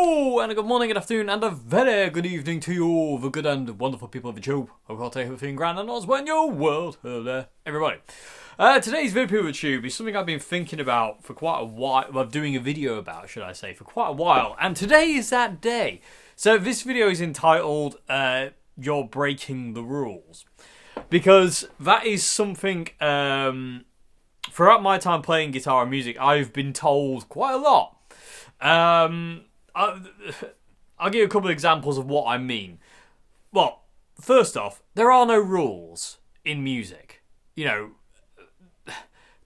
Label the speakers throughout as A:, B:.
A: Hello, and a good morning, good afternoon, and a very good evening to you, the good and wonderful people of the tube. I've got everything grand and Osborne in your world. Hello there, everybody. Today's video with tube is something I've been thinking about for quite a while, well, doing a video about, should I say, for quite a while, and today is that day. So this video is entitled, You're Breaking the Rules, because that is something, throughout my time playing guitar and music, I've been told quite a lot. I'll give you a couple of examples of what I mean. Well, first off, there are no rules in music. You know,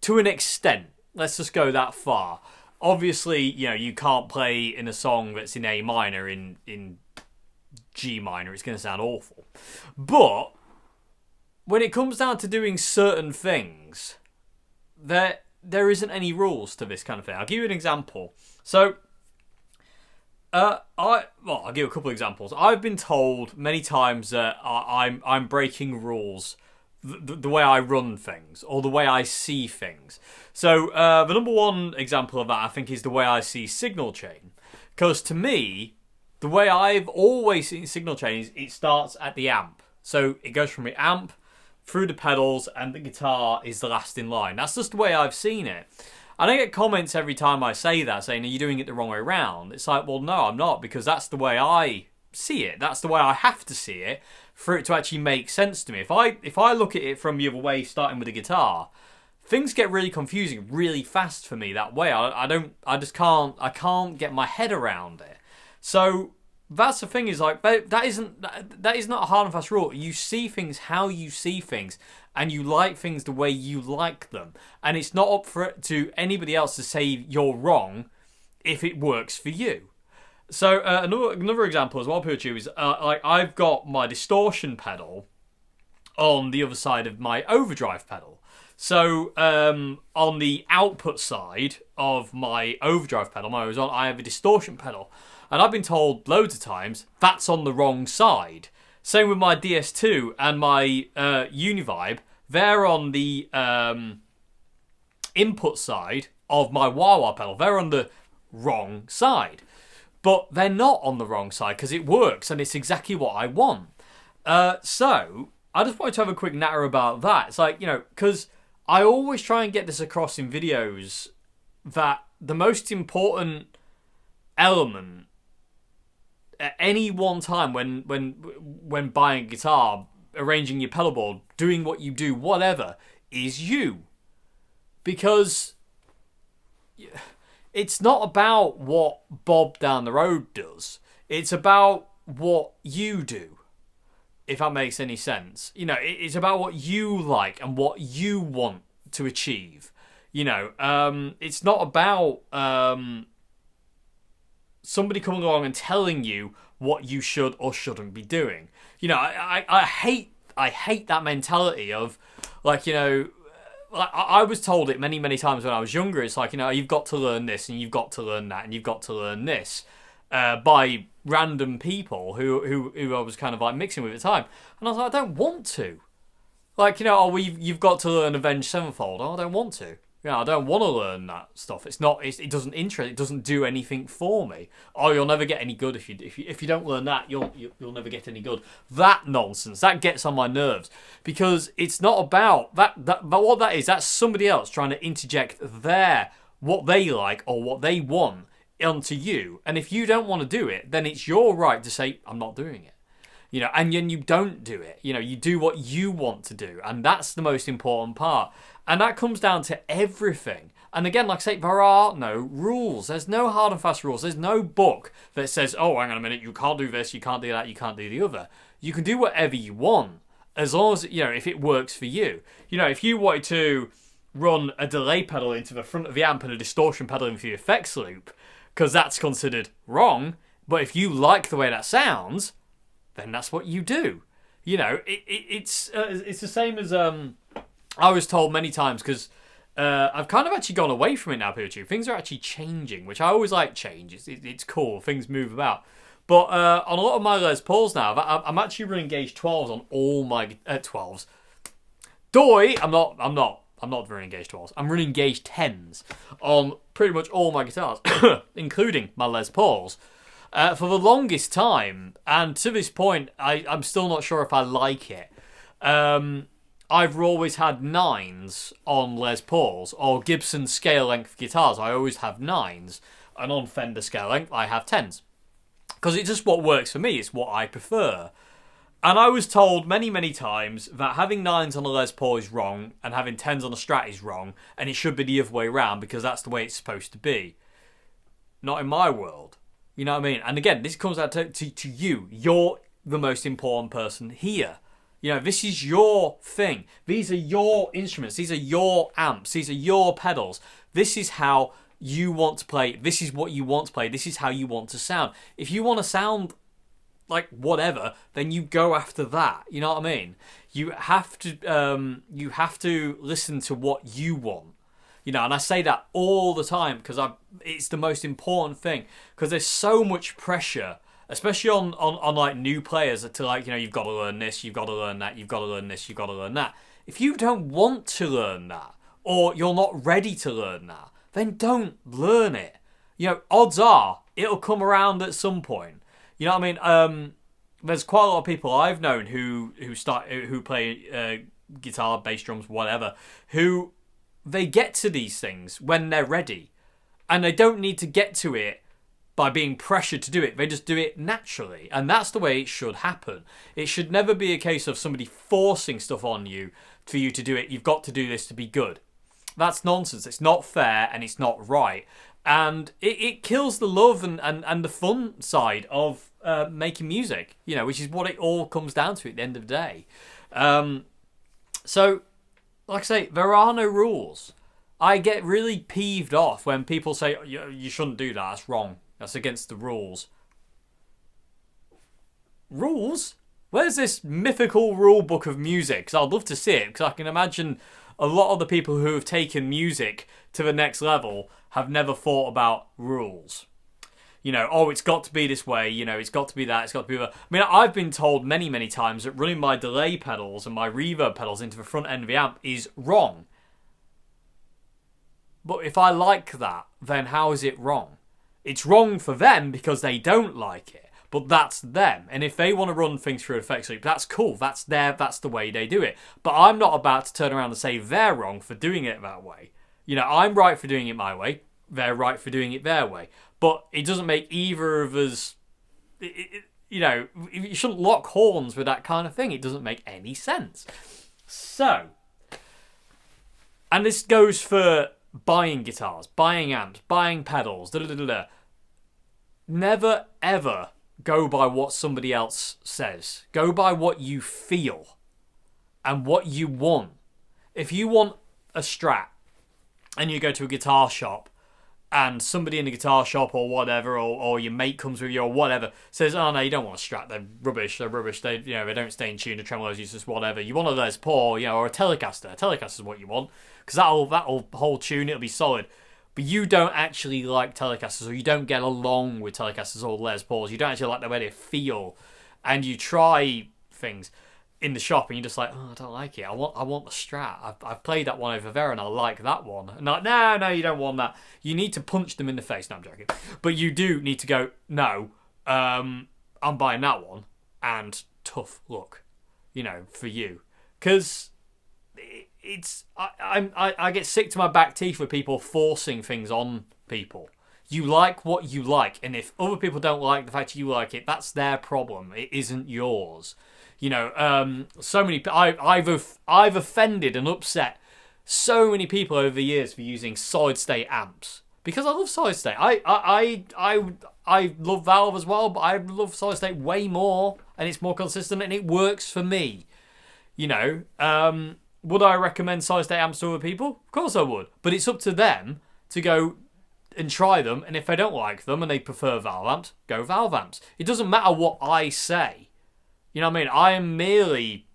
A: to an extent. Let's just go that far. Obviously, you know, you can't play in a song that's in A minor in G minor. It's going to sound awful. But when it comes down to doing certain things, there isn't any rules to this kind of thing. I'll give you an example. So, I'll give you a couple of examples. I've been told many times that I'm breaking rules, the way I run things or the way I see things. So, the number one example of that I think is the way I see signal chain, because to me, the way I've always seen signal chain is it starts at the amp. So it goes from the amp through the pedals, and the guitar is the last in line. That's just the way I've seen it. And I get comments every time I say that, saying, are you doing it the wrong way around? It's like, well, no, I'm not, because that's the way I see it. That's the way I have to see it for it to actually make sense to me. If I look at it from the other way, starting with the guitar, things get really confusing really fast for me that way. I can't get my head around it. So that's the thing, is like, that is not a hard and fast rule. You see things how you see things, and you like things the way you like them. And it's not up to anybody else to say you're wrong if it works for you. So another example as well, PureTube, is like I've got my distortion pedal on the other side of my overdrive pedal. So on the output side of my overdrive pedal, I have a distortion pedal. And I've been told loads of times that's on the wrong side. Same with my DS2 and my Univibe. They're on the input side of my wah-wah pedal. They're on the wrong side. But they're not on the wrong side because it works and it's exactly what I want. So I just wanted to have a quick natter about that. It's like, you know, because I always try and get this across in videos that the most important element at any one time when buying a guitar, arranging your pedal board, doing what you do, whatever, is you. Because it's not about what Bob down the road does. It's about what you do, if that makes any sense. You know, it's about what you like and what you want to achieve. You know, it's not about somebody coming along and telling you what you should or shouldn't be doing. You know, I hate that mentality of, like, you know, I was told it many, many times when I was younger. It's like, you know, you've got to learn this and you've got to learn that and you've got to learn this by random people who I was kind of like mixing with at the time. And I was like, I don't want to. Like, you know, oh, you've got to learn Avenged Sevenfold. Oh, I don't want to. You know, I don't want to learn that stuff. It doesn't interest. It doesn't do anything for me. Oh, you'll never get any good if you don't learn that. You'll never get any good. That nonsense, that gets on my nerves, because it's not about that. But what that is, that's somebody else trying to interject what they like or what they want onto you. And if you don't want to do it, then it's your right to say, I'm not doing it. You know, and then you don't do it. You know, you do what you want to do. And that's the most important part. And that comes down to everything. And again, like I say, there are no rules. There's no hard and fast rules. There's no book that says, oh, hang on a minute, you can't do this, you can't do that, you can't do the other. You can do whatever you want, as long as, you know, if it works for you. You know, if you wanted to run a delay pedal into the front of the amp and a distortion pedal into the effects loop, because that's considered wrong, but if you like the way that sounds, then that's what you do. You know, it's the same as I was told many times, because I've kind of actually gone away from it now, PureTube. Things are actually changing, which I always like change. It's cool. Things move about. But on a lot of my Les Pauls now, I'm actually running gauge 12s on all my 12s. Doi, I'm not running gauge 12s. I'm running gauge 10s on pretty much all my guitars, including my Les Pauls. for the longest time, and to this point, I'm still not sure if I like it. I've always had nines on Les Pauls or Gibson scale length guitars. I always have nines, and on Fender scale length, I have tens because it's just what works for me. It's what I prefer. And I was told many, many times that having nines on a Les Paul is wrong and having tens on a Strat is wrong, and it should be the other way around because that's the way it's supposed to be. Not in my world. You know what I mean? And again, this comes out to you. You're the most important person here. You know, this is your thing. These are your instruments. These are your amps. These are your pedals. This is how you want to play. This is what you want to play. This is how you want to sound. If you want to sound like whatever, then you go after that. You know what I mean? You have to listen to what you want. You know, and I say that all the time because it's the most important thing, because there's so much pressure, especially on like new players, to like, you know, you've got to learn this, you've got to learn that, you've got to learn this, you've got to learn that. If you don't want to learn that, or you're not ready to learn that, then don't learn it. You know, odds are it'll come around at some point. You know what I mean? There's quite a lot of people I've known who play guitar, bass, drums, whatever, who they get to these things when they're ready, and they don't need to get to it by being pressured to do it. They just do it naturally, and that's the way it should happen. It should never be a case of somebody forcing stuff on you for you to do it. You've got to do this to be good. That's nonsense. It's not fair, and it's not right, and it kills the love and the fun side of making music, you know, which is what it all comes down to at the end of the day. So like I say, there are no rules. I get really peeved off when people say, you shouldn't do that, that's wrong, that's against the rules. Rules? Where's this mythical rule book of music? Because I'd love to see it, because I can imagine a lot of the people who have taken music to the next level have never thought about rules. You know, oh, it's got to be this way, you know, it's got to be that, it's got to be that. I mean, I've been told many, many times that running my delay pedals and my reverb pedals into the front end of the amp is wrong. But if I like that, then how is it wrong? It's wrong for them because they don't like it, but that's them. And if they want to run things through effects loop, that's cool, that's the way they do it. But I'm not about to turn around and say they're wrong for doing it that way. You know, I'm right for doing it my way, they're right for doing it their way. But it doesn't make either of us, you know, you shouldn't lock horns with that kind of thing. It doesn't make any sense. So, and this goes for buying guitars, buying amps, buying pedals, Never, ever go by what somebody else says. Go by what you feel and what you want. If you want a Strat and you go to a guitar shop, and somebody in the guitar shop or whatever, or your mate comes with you or whatever, says, oh no, you don't want a Strat, they're rubbish, they, you know, they don't stay in tune, the tremolo's useless, whatever. You want a Les Paul, you know, or a Telecaster. A Telecaster is what you want, because that'll hold tune, it'll be solid. But you don't actually like Telecasters, or you don't get along with Telecasters or Les Pauls, you don't actually like the way they feel, and you try things in the shop and you're just like, oh, I don't like it. I want the Strat. I've played that one over there and I like that one. And like, no, you don't want that. You need to punch them in the face. No, I'm joking. But you do need to go, no, I'm buying that one, and tough luck, you know, for you. Because I get sick to my back teeth with people forcing things on people. You like what you like, and if other people don't like the fact you like it, that's their problem. It isn't yours. You know, so many. I've offended and upset so many people over the years for using solid state amps, because I love solid state. I love Valve as well, but I love solid state way more, and it's more consistent and it works for me. You know, would I recommend solid state amps to other people? Of course I would, but it's up to them to go and try them, and if they don't like them and they prefer Valve amps, go Valve amps. It doesn't matter what I say. You know what I mean? I am merely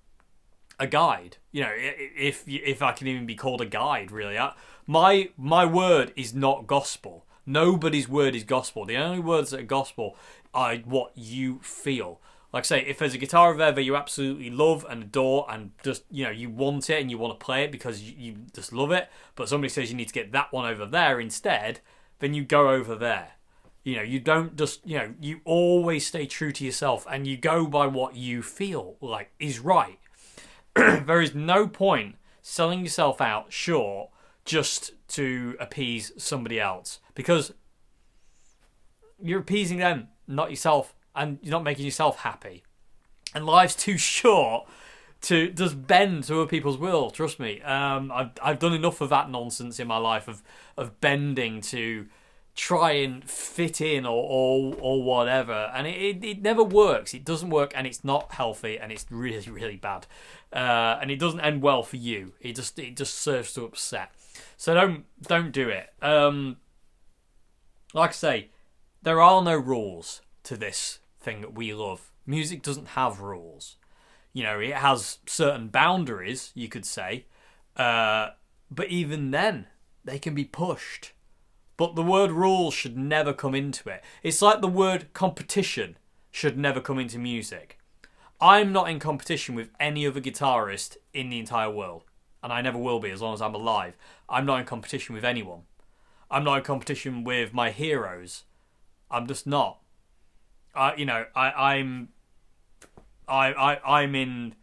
A: a guide. You know, if I can even be called a guide, really. My word is not gospel. Nobody's word is gospel. The only words that are gospel are what you feel. Like I say, if there's a guitar over there that you absolutely love and adore, and just, you know, you want it and you want to play it because you just love it, but somebody says you need to get that one over there instead, then you go over there. You don't just, you always stay true to yourself and you go by what you feel like is right. There is no point selling yourself out short just to appease somebody else, because you're appeasing them, not yourself, and you're not making yourself happy. And life's too short to just bend to other people's will. Trust me. I've done enough of that nonsense in my life of bending to try and fit in or whatever, and it never works. It doesn't work, and it's not healthy, and it's really, really bad, and it doesn't end well for you. It just serves to upset. So don't do it. Like I say, there are no rules to this thing that we love. Music doesn't have rules. It has certain boundaries, you could say, but even then, they can be pushed. But the word rules should never come into it. It's like the word competition should never come into music. I'm not in competition with any other guitarist in the entire world, and I never will be as long as I'm alive. I'm not in competition with anyone. I'm not in competition with my heroes. I'm just not. I'm in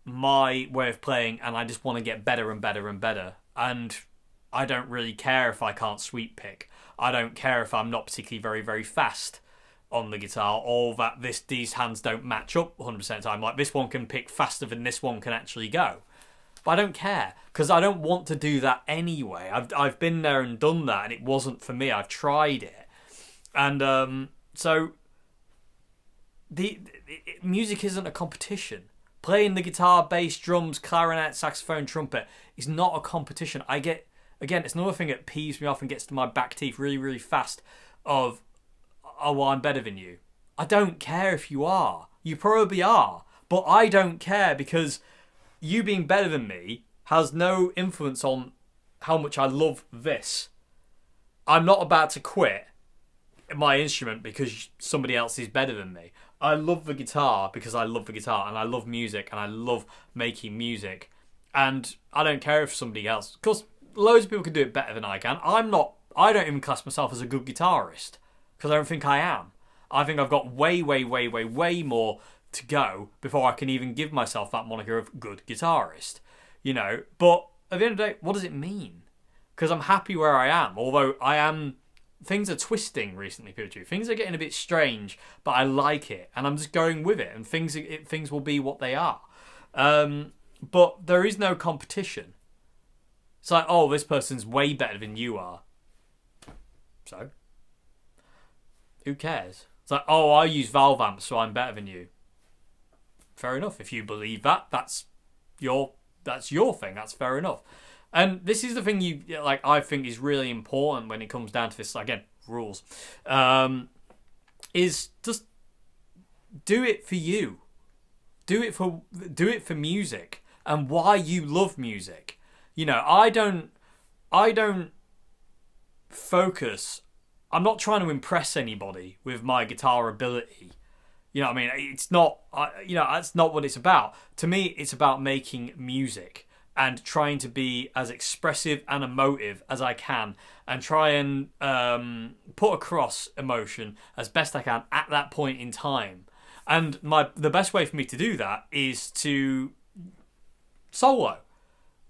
A: my way of playing, and I just want to get better and better and better. And I don't really care if I can't sweep pick. I don't care if I'm not particularly very, very fast on the guitar, or that these hands don't match up 100% of the time. Like, this one can pick faster than this one can actually go. But I don't care, because I don't want to do that anyway. I've been there and done that, and it wasn't for me. I've tried it. And so music isn't a competition. Playing the guitar, bass, drums, clarinet, saxophone, trumpet is not a competition. Again, it's another thing that peeves me off and gets to my back teeth really, really fast of, oh, well, I'm better than you. I don't care if you are. You probably are. But I don't care, because you being better than me has no influence on how much I love this. I'm not about to quit my instrument because somebody else is better than me. I love the guitar because I love the guitar, and I love music, and I love making music. And I don't care if somebody else... Because loads of people can do it better than I can. I don't even class myself as a good guitarist, because I don't think I am. I think I've got way, way, way, way, way more to go before I can even give myself that moniker of good guitarist. But at the end of the day, what does it mean? Because I'm happy where I am, although things are twisting recently, Pikachu. Things are getting a bit strange, but I like it, and I'm just going with it, and things will be what they are. But there is no competition. It's like, oh, this person's way better than you are. So? Who cares? It's like, oh, I use valve amps, so I'm better than you. Fair enough. If you believe that, that's your thing. That's fair enough. And this is the thing I think is really important when it comes down to this, again, rules. Is just do it for you. Do it for music and why you love music. I don't focus. I'm not trying to impress anybody with my guitar ability. You know what I mean? It's not, that's not what it's about. To me, it's about making music and trying to be as expressive and emotive as I can, and try and put across emotion as best I can at that point in time. And the best way for me to do that is to solo,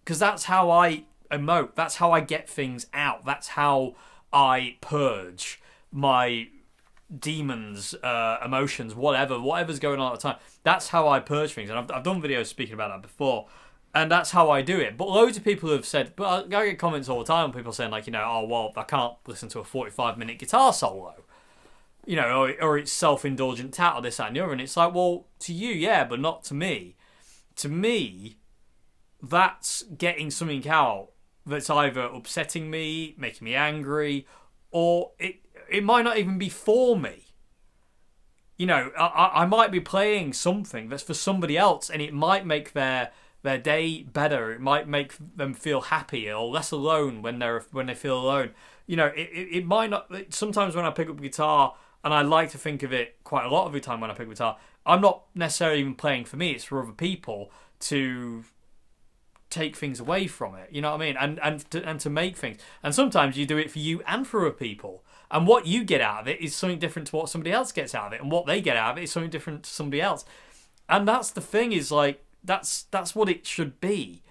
A: because that's how I emote. That's how I get things out. That's how I purge my demons, emotions, whatever's going on at the time. That's how I purge things, and I've done videos speaking about that before, and that's how I do it. But loads of people have said, but I get comments all the time, people saying oh well, I can't listen to a 45-minute guitar solo, or it's self-indulgent tat or this, that and the other. And it's like, well, to you, yeah, but not to me. To me, that's getting something out that's either upsetting me, making me angry, or it might not even be for me. I might be playing something that's for somebody else, and it might make their day better. It might make them feel happier or less alone when they feel alone. It might not. Sometimes when I pick up a guitar, and I like to think of it quite a lot of the time when I pick up a guitar, I'm not necessarily even playing for me. It's for other people to take things away from it. You know what I mean? And to make things. And sometimes you do it for you and for other people. And what you get out of it is something different to what somebody else gets out of it. And what they get out of it is something different to somebody else. And that's the thing, is like, that's what it should be.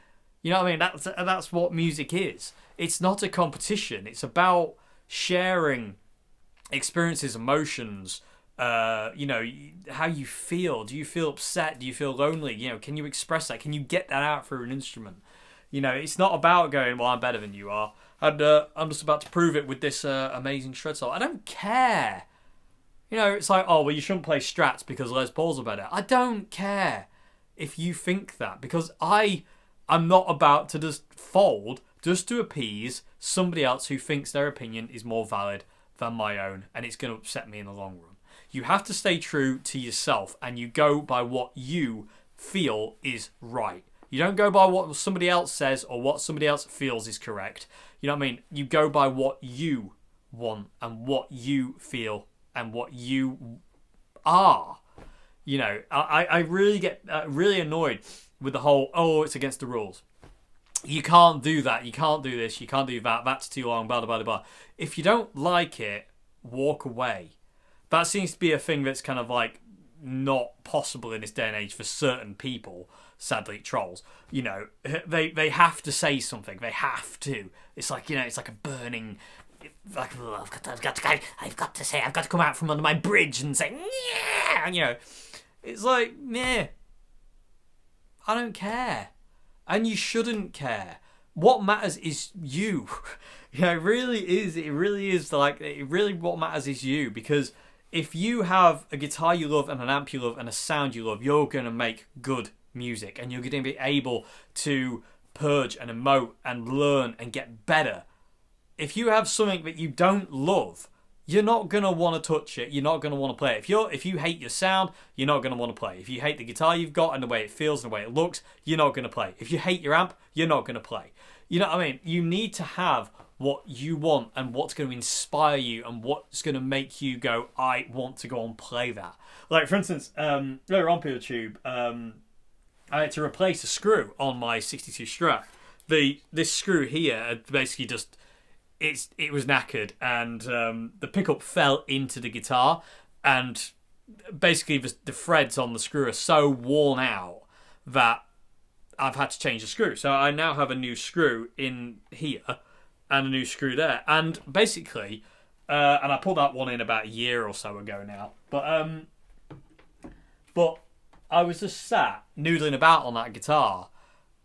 A: You know what I mean? That's what music is. It's not a competition. It's about sharing experiences, emotions, how you feel. Do you feel upset? Do you feel lonely? Can you express that? Can you get that out through an instrument? It's not about going, well, I'm better than you are, and I'm just about to prove it with this amazing shred solo. I don't care. It's like, oh, well, you shouldn't play Strats because Les Pauls are better. I don't care if you think that, because I'm not about to just fold just to appease somebody else who thinks their opinion is more valid than my own, and it's going to upset me in the long run. You have to stay true to yourself, and you go by what you feel is right. You don't go by what somebody else says or what somebody else feels is correct. You know what I mean? You go by what you want and what you feel and what you are. I really get really annoyed with the whole, oh, it's against the rules. You can't do that. You can't do this. You can't do that. That's too long. Blah, blah, blah, blah. If you don't like it, walk away. That seems to be a thing that's kind of like not possible in this day and age for certain people. Sadly, trolls. They have to say something. They have to. It's like, it's like a burning. Like, I've got to say. I've got to come out from under my bridge and say, yeah. It's like, meh. I don't care. And you shouldn't care. What matters is you. It really is. It really is what matters is you. Because if you have a guitar you love and an amp you love and a sound you love, you're going to make good music. And you're going to be able to purge and emote and learn and get better. If you have something that you don't love, you're not going to want to touch it. You're not going to want to play it. If you hate your sound, you're not going to want to play. If you hate the guitar you've got and the way it feels and the way it looks, you're not going to play. If you hate your amp, you're not going to play. You know what I mean? You need to have what you want and what's going to inspire you and what's going to make you go, I want to go and play that. Like, for instance, earlier on PeelTube, I had to replace a screw on my 62 Strat. This screw here had basically just... It was knackered, and the pickup fell into the guitar, and basically the threads on the screw are so worn out that I've had to change the screw. So I now have a new screw in here and a new screw there, and basically, and I put that one in about a year or so ago now. But I was just sat noodling about on that guitar,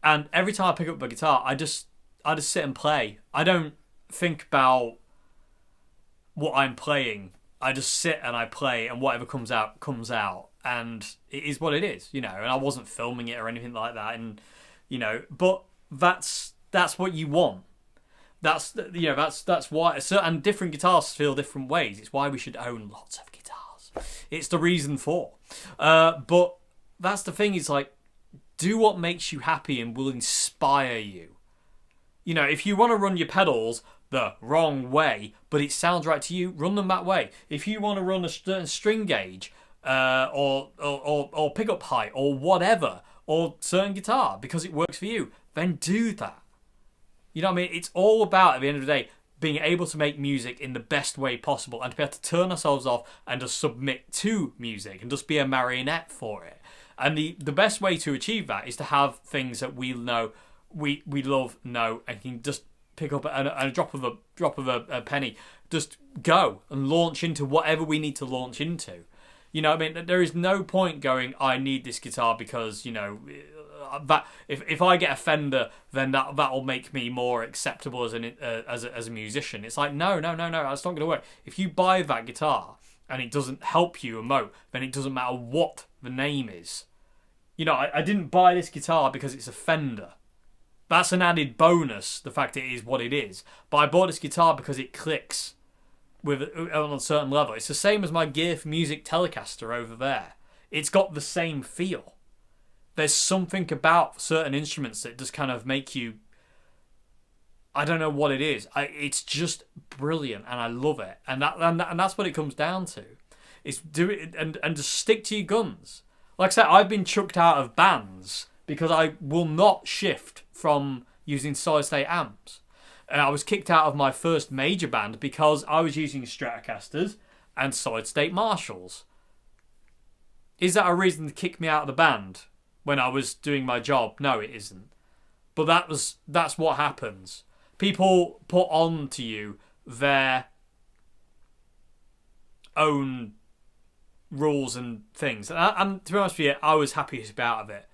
A: and every time I pick up the guitar, I just sit and play. I don't think about what I'm playing. I just sit and I play, and whatever comes out, and it is what it is, and I wasn't filming it or anything like that, and but that's what you want. That's why and different guitars feel different ways. It's why we should own lots of guitars. It's the reason for. But that's the thing, is like, do what makes you happy and will inspire you. If you want to run your pedals the wrong way, but it sounds right to you, run them that way. If you want to run a certain string gauge, or pickup height, or whatever, or certain guitar because it works for you, then do that. You know what I mean? It's all about, at the end of the day, being able to make music in the best way possible and to be able to turn ourselves off and just submit to music and just be a marionette for it. And the best way to achieve that is to have things that we know, we love, know, and can just pick up a drop of a penny, just go and launch into whatever we need to launch into. You know what I mean? There is no point going, I need this guitar because, that if I get a Fender, then that'll make me more acceptable as a musician. It's like, no, that's not going to work. If you buy that guitar and it doesn't help you emote, then it doesn't matter what the name is. I didn't buy this guitar because it's a Fender. That's an added bonus, the fact it is what it is. But I bought this guitar because it clicks on a certain level. It's the same as my Gear for Music Telecaster over there. It's got the same feel. There's something about certain instruments that just kind of make you... I don't know what it is. It's just brilliant, and I love it. And that's what it comes down to. Is do it and just stick to your guns. Like I said, I've been chucked out of bands because I will not shift from using solid state amps. And I was kicked out of my first major band because I was using Stratocasters and solid state Marshalls. Is that a reason to kick me out of the band when I was doing my job? No, it isn't. But that's what happens. People put on to you their own rules and things. And to be honest with you, I was happy to be out of it.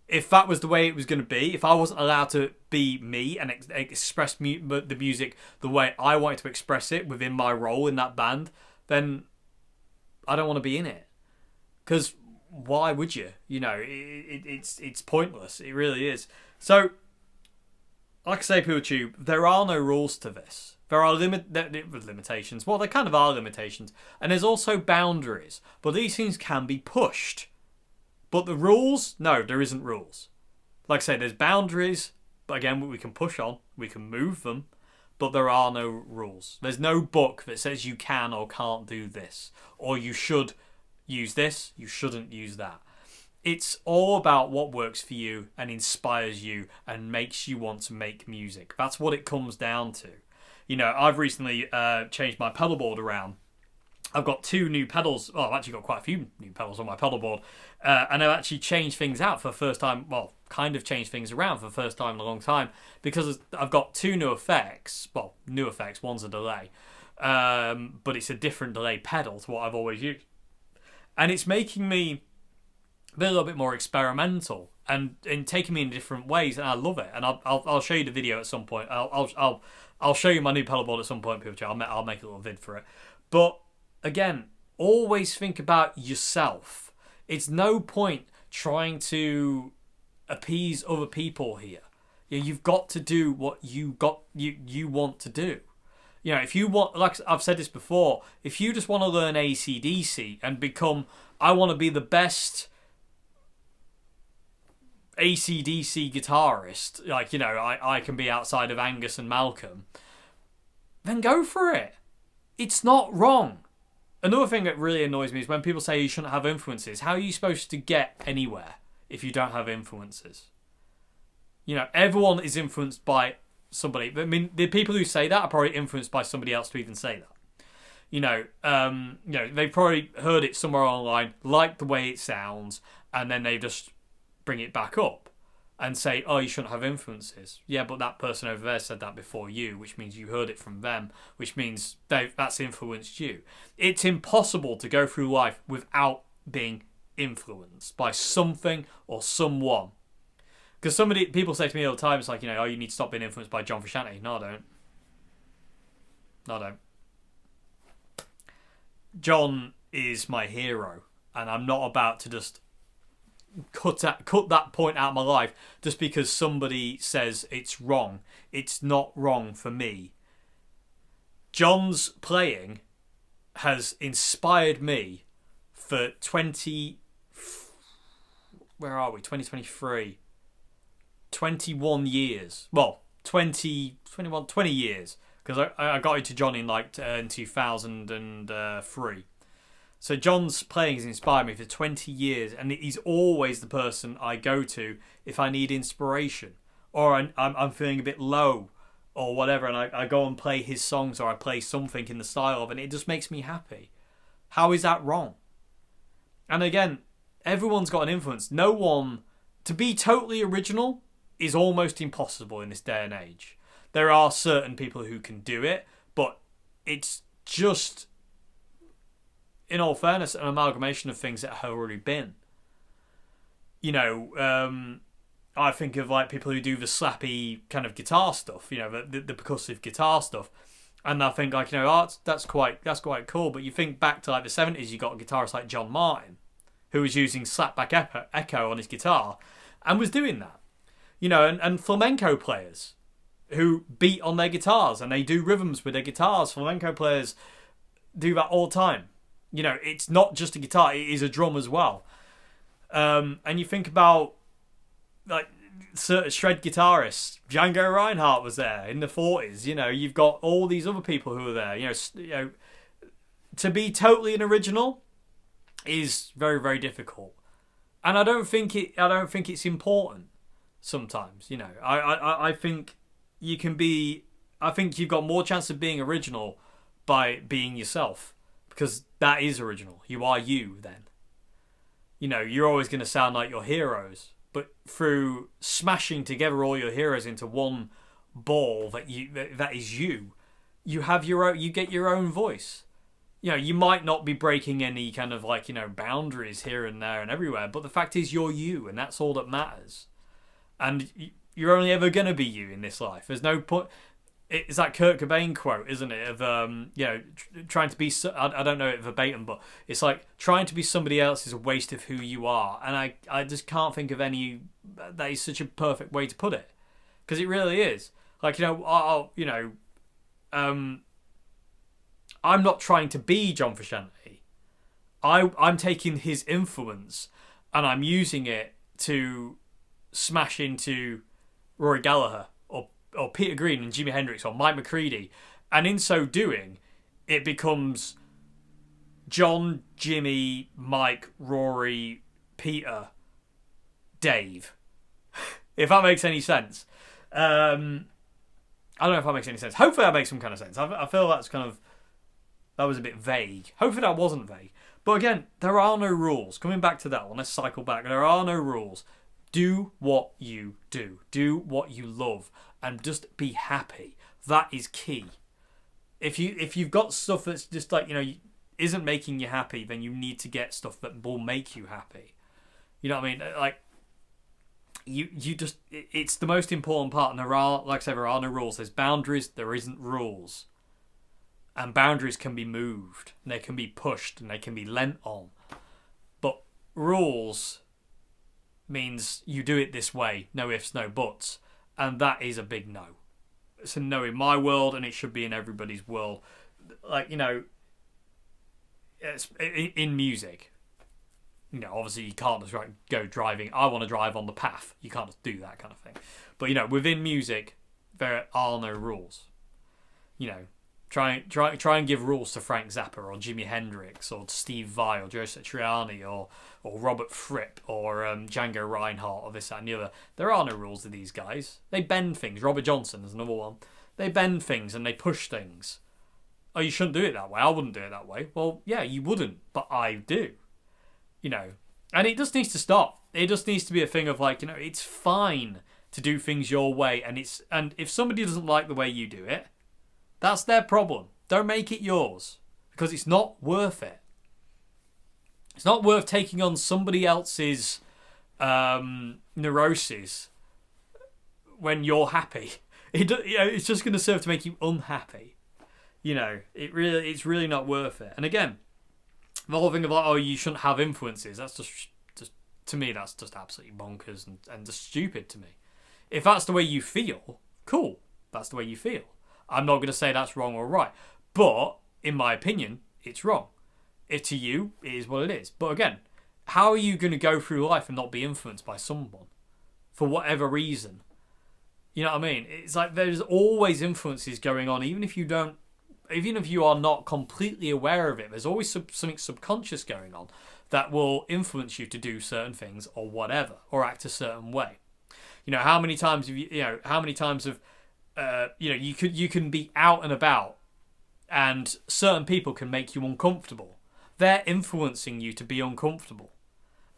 A: If that was the way it was going to be, if I wasn't allowed to be me and express the music the way I wanted to express it within my role in that band, then I don't want to be in it. Because why would you? You know, it's pointless. It really is. So, like I say, PeopleTube, there are no rules to this. There are limitations. Well, there kind of are limitations. And there's also boundaries. But these things can be pushed. But the rules? No, there isn't rules. Like I say, there's boundaries. But again, we can push on. We can move them. But there are no rules. There's no book that says you can or can't do this. Or you should use this. You shouldn't use that. It's all about what works for you and inspires you and makes you want to make music. That's what it comes down to. You know, I've recently changed my pedal board around. I've got 2 new pedals. Well, I've actually got quite a few new pedals on my pedal board. And I've actually changed things out for the first time. Well, kind of changed things around for the first time in a long time. Because I've got 2 new effects. Well, new effects. One's a delay. But it's a different delay pedal to what I've always used. And it's making me a little bit more experimental. And taking me in different ways. And I love it. And I'll show you the video at some point. I'll show you my new pedal board at some point, people. I'll make a little vid for it. But again, always think about yourself. It's no point trying to appease other people here. You've got to do what you want to do. You know, if you want, like I've said this before, if you just want to learn AC/DC and become, I want to be the best AC/DC guitarist, like, you know, I can be outside of Angus and Malcolm, then go for it. It's not wrong. Another thing that really annoys me is when people say you shouldn't have influences. How are you supposed to get anywhere if you don't have influences? You know, everyone is influenced by somebody. I mean, the people who say that are probably influenced by somebody else to even say that. You know, they've probably heard it somewhere online, liked the way it sounds, and then they just bring it back up and say, oh, you shouldn't have influences. Yeah, but that person over there said that before you, which means you heard it from them, which means that's influenced you. It's impossible to go through life without being influenced by something or someone. Because people say to me all the time, it's like, you know, oh, you need to stop being influenced by John Frusciante. No, I don't. No, I don't. John is my hero, and I'm not about to just cut that point out of my life just because somebody says it's wrong. It's not wrong for me. John's playing has inspired me for 2023. 21 years. Well, 20 years. Because I got into John in 2003. So John's playing has inspired me for 20 years, and he's always the person I go to if I need inspiration, or I'm feeling a bit low, or whatever, and I go and play his songs, or I play something in the style of, and it just makes me happy. How is that wrong? And again, everyone's got an influence. No one, to be totally original is almost impossible in this day and age. There are certain people who can do it, but it's just, in all fairness, an amalgamation of things that have already been. You know, I think of like people who do the slappy kind of guitar stuff, you know, the percussive guitar stuff, and I think like, you know, oh, that's quite cool. But you think back to like the 70s, you got a guitarist like John Martin, who was using slapback echo on his guitar, and was doing that. You know, and flamenco players who beat on their guitars and they do rhythms with their guitars. Flamenco players do that all the time. You know, it's not just a guitar, it is a drum as well. And you think about, like, certain shred guitarists. Django Reinhardt was there in the 40s. You know, you've got all these other people who are there. You know, to be totally an original is very, very difficult. And I don't think it's important sometimes. You know, I think you can be I think you've got more chance of being original by being yourself, because that is original. You are you then. You know, you're always going to sound like your heroes, but through smashing together all your heroes into one ball that is you, you have your own, you get your own voice. You know, you might not be breaking any kind of like, you know, boundaries here and there and everywhere, but the fact is you're you, and that's all that matters. And you're only ever going to be you in this life. There's no point. It's that Kurt Cobain quote, isn't it? Of you know, trying to be. I don't know it verbatim, but it's like trying to be somebody else is a waste of who you are. And I just can't think of any. That is such a perfect way to put it, because it really is. Like, you know, I'm not trying to be John Frusciante. I'm taking his influence and I'm using it to smash into Rory Gallagher or Peter Green and Jimi Hendrix or Mike McCready, and in so doing, it becomes John, Jimmy, Mike, Rory, Peter, Dave. If that makes any sense. I don't know if that makes any sense. Hopefully that makes some kind of sense. I feel that was a bit vague. Hopefully that wasn't vague. But again, there are no rules. Coming back to that one, let's cycle back. There are no rules. Do what you do. Do what you love. And just be happy. That is key. If you've got stuff that's just like, you know, isn't making you happy, then you need to get stuff that will make you happy. You know what I mean? Like, you just, it's the most important part. And there are, like I said, there are no rules. There's boundaries. There isn't rules. And boundaries can be moved. And they can be pushed. And they can be lent on. But rules means you do it this way. No ifs, no buts. And that is a big no. It's a no in my world, and it should be in everybody's world. Like, you know, it's in music. You know, obviously you can't just go driving. I want to drive on the path. You can't just do that kind of thing. But, you know, within music, there are no rules. You know, try and give rules to Frank Zappa or Jimi Hendrix or Steve Vai or Joe Satriani or Robert Fripp or Django Reinhardt or this, that and the other. There are no rules to these guys. They bend things. Robert Johnson is another one. They bend things and they push things. Oh, you shouldn't do it that way. I wouldn't do it that way. Well, yeah, you wouldn't, but I do. You know, and it just needs to stop. It just needs to be a thing of like, you know, it's fine to do things your way, and if somebody doesn't like the way you do it, that's their problem. Don't make it yours, because it's not worth it. It's not worth taking on somebody else's neuroses when you're happy. It's just going to serve to make you unhappy. You know, it's really not worth it. And again, the whole thing of like, oh, you shouldn't have influences. That's just to me, that's just absolutely bonkers and just stupid to me. If that's the way you feel, cool. That's the way you feel. I'm not going to say that's wrong or right. But, in my opinion, it's wrong. To you, it is what it is. But again, how are you going to go through life and not be influenced by someone? For whatever reason. You know what I mean? It's like there's always influences going on, even if you are not completely aware of it. There's always something subconscious going on that will influence you to do certain things or whatever, or act a certain way. You know, how many times have you can be out and about and certain people can make you uncomfortable. They're influencing you to be uncomfortable.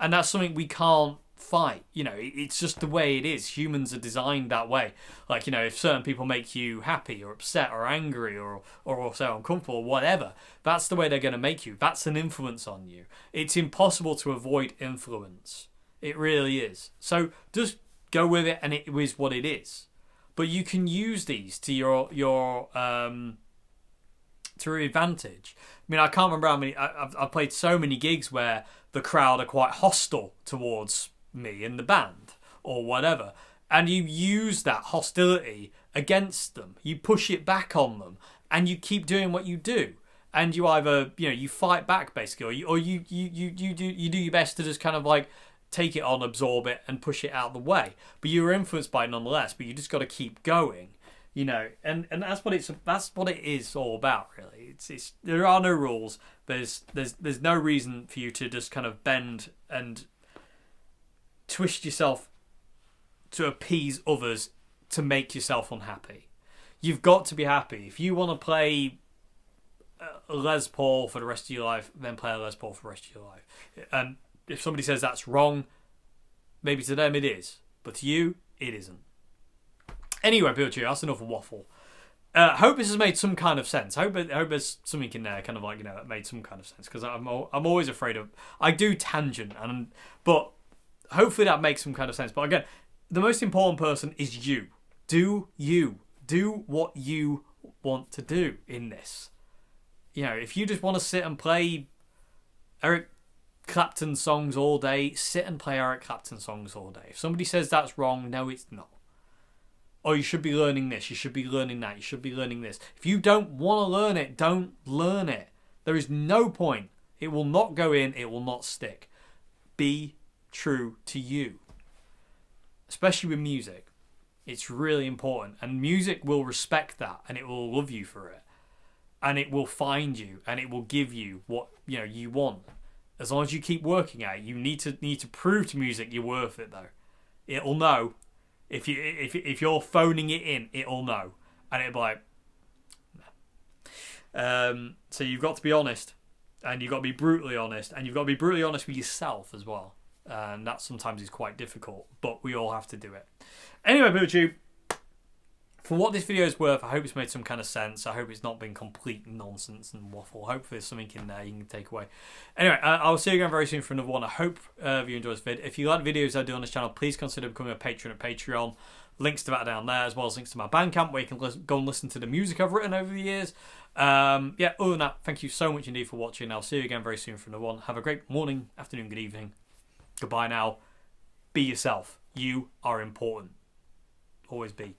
A: And that's something we can't fight. You know, it's just the way it is. Humans are designed that way. Like, you know, if certain people make you happy or upset or angry or also uncomfortable or whatever, that's the way they're going to make you. That's an influence on you. It's impossible to avoid influence. It really is. So just go with it, and it is what it is. But you can use these to your advantage. I mean, I can't remember how many. I've played so many gigs where the crowd are quite hostile towards me and the band or whatever, and you use that hostility against them. You push it back on them, and you keep doing what you do. And you either, you know, you fight back basically, or you do your best to just kind of like take it on, absorb it, and push it out of the way. But you're influenced by it nonetheless. But you just got to keep going, you know. And that's what it is all about, really. It's there are no rules. There's no reason for you to just kind of bend and twist yourself to appease others to make yourself unhappy. You've got to be happy. If you want to play a Les Paul for the rest of your life, then play a Les Paul for the rest of your life. And if somebody says that's wrong, maybe to them it is, but to you, it isn't. Anyway, Bill Chew, that's enough waffle. Hope this has made some kind of sense. I hope there's something in there, kind of like, that made some kind of sense, because I'm always afraid of, I do tangent, but hopefully that makes some kind of sense. But again, the most important person is you. Do what you want to do in this. If you just want to sit and play Eric Clapton songs all day, sit and play Eric Clapton songs all day. If somebody says that's wrong, no, it's not. Oh, you should be learning this, you should be learning that, you should be learning this. If you don't want to learn it, don't learn it. There is no point. It will not go in, it will not stick. Be true to you. Especially with music. It's really important. And music will respect that, and it will love you for it. And it will find you, and it will give you what you want. As long as you keep working at it, you need to prove to music you're worth it, though. It'll know. If you're phoning it in, it'll know, and it'll be like, nah. So you've got to be honest, and you've got to be brutally honest, and you've got to be brutally honest with yourself as well. And that sometimes is quite difficult, but we all have to do it. Anyway, BuildTube, for what this video is worth, I hope it's made some kind of sense. I hope it's not been complete nonsense and waffle. Hopefully there's something in there you can take away. Anyway, I'll see you again very soon for another one. I hope you enjoyed this vid. If you like the videos I do on this channel, please consider becoming a patron at Patreon. Links to that are down there, as well as links to my Bandcamp, where you can go and listen to the music I've written over the years. Other than that, thank you so much indeed for watching. I'll see you again very soon for another one. Have a great morning, afternoon, good evening. Goodbye now. Be yourself. You are important. Always be.